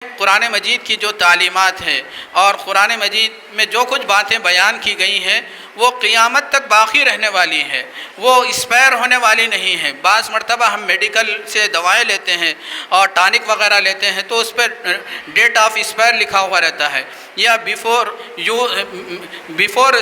قرآن مجید کی جو تعلیمات ہیں اور قرآن مجید میں جو کچھ باتیں بیان کی گئی ہیں وہ قیامت تک باقی رہنے والی ہیں، وہ ایکسپائر ہونے والی نہیں ہیں۔ بعض مرتبہ ہم میڈیکل سے دوائیں لیتے ہیں اور ٹانک وغیرہ لیتے ہیں تو اس پہ ڈیٹ آف ایکسپائر لکھا ہوا رہتا ہے، یا before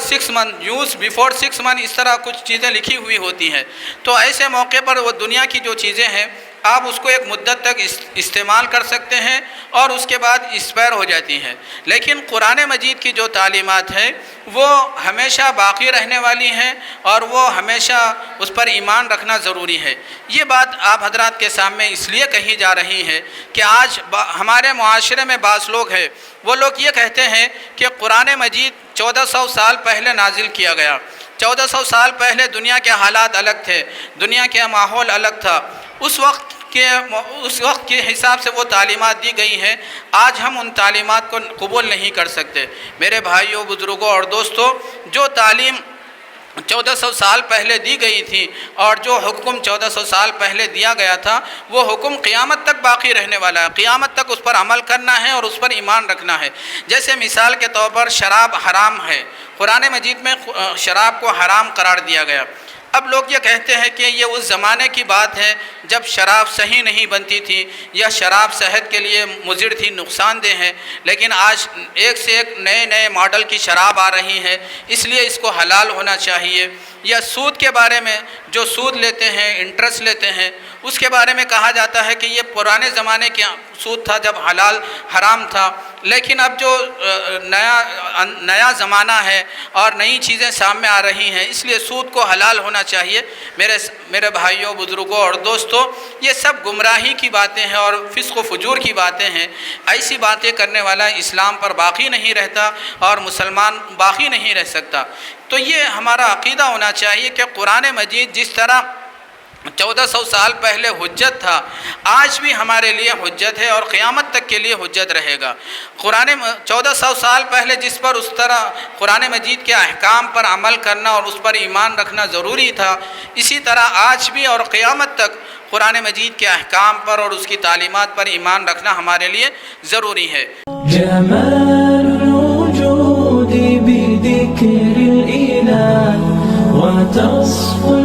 6 month use before 6 month, اس طرح کچھ چیزیں لکھی ہوئی ہوتی ہیں۔ تو ایسے موقع پر وہ دنیا کی جو چیزیں ہیں آپ اس کو ایک مدت تک استعمال کر سکتے ہیں اور اس کے بعد ایکسپائر ہو جاتی ہیں، لیکن قرآن مجید کی جو تعلیمات ہیں وہ ہمیشہ باقی رہنے والی ہیں اور وہ ہمیشہ اس پر ایمان رکھنا ضروری ہے۔ یہ بات آپ حضرات کے سامنے اس لیے کہی جا رہی ہے کہ آج ہمارے معاشرے میں بعض لوگ ہیں، وہ لوگ یہ کہتے ہیں کہ قرآن مجید 1400 سال پہلے نازل کیا گیا، 1400 سال پہلے دنیا کے حالات الگ تھے، دنیا کے ماحول الگ تھا، اس وقت کے حساب سے وہ تعلیمات دی گئی ہیں، آج ہم ان تعلیمات کو قبول نہیں کر سکتے۔ میرے بھائیوں، بزرگوں اور دوستوں، جو تعلیم 1400 سال پہلے دی گئی تھی اور جو حکم 1400 سال پہلے دیا گیا تھا وہ حکم قیامت تک باقی رہنے والا ہے، قیامت تک اس پر عمل کرنا ہے اور اس پر ایمان رکھنا ہے۔ جیسے مثال کے طور پر شراب حرام ہے، قرآن مجید میں شراب کو حرام قرار دیا گیا۔ اب لوگ یہ کہتے ہیں کہ یہ اس زمانے کی بات ہے جب شراب صحیح نہیں بنتی تھی یا شراب صحت کے لیے مضر تھی، نقصان دہ ہے، لیکن آج ایک سے ایک نئے ماڈل کی شراب آ رہی ہے، اس لیے اس کو حلال ہونا چاہیے۔ یا سود کے بارے میں، جو سود لیتے ہیں، انٹرسٹ لیتے ہیں، اس کے بارے میں کہا جاتا ہے کہ یہ پرانے زمانے کے سود تھا جب حرام تھا، لیکن اب جو نیا زمانہ ہے اور نئی چیزیں سامنے آ رہی ہیں اس لیے سود کو حلال ہونا چاہیے۔ میرے بھائیوں، بزرگوں اور دوستوں، یہ سب گمراہی کی باتیں ہیں اور فسق و فجور کی باتیں ہیں۔ ایسی باتیں کرنے والا اسلام پر باقی نہیں رہتا اور مسلمان باقی نہیں رہ سکتا۔ تو یہ ہمارا عقیدہ ہونا چاہیے کہ قرآن مجید جس طرح 1400 سال پہلے حجت تھا، آج بھی ہمارے لیے حجت ہے اور قیامت تک کے لیے حجت رہے گا۔ 1400 سال پہلے جس پر اس طرح قرآن مجید کے احکام پر عمل کرنا اور اس پر ایمان رکھنا ضروری تھا، اسی طرح آج بھی اور قیامت تک قرآن مجید کے احکام پر اور اس کی تعلیمات پر ایمان رکھنا ہمارے لیے ضروری ہے۔ جمال الوجود بذكر الإله وتصفو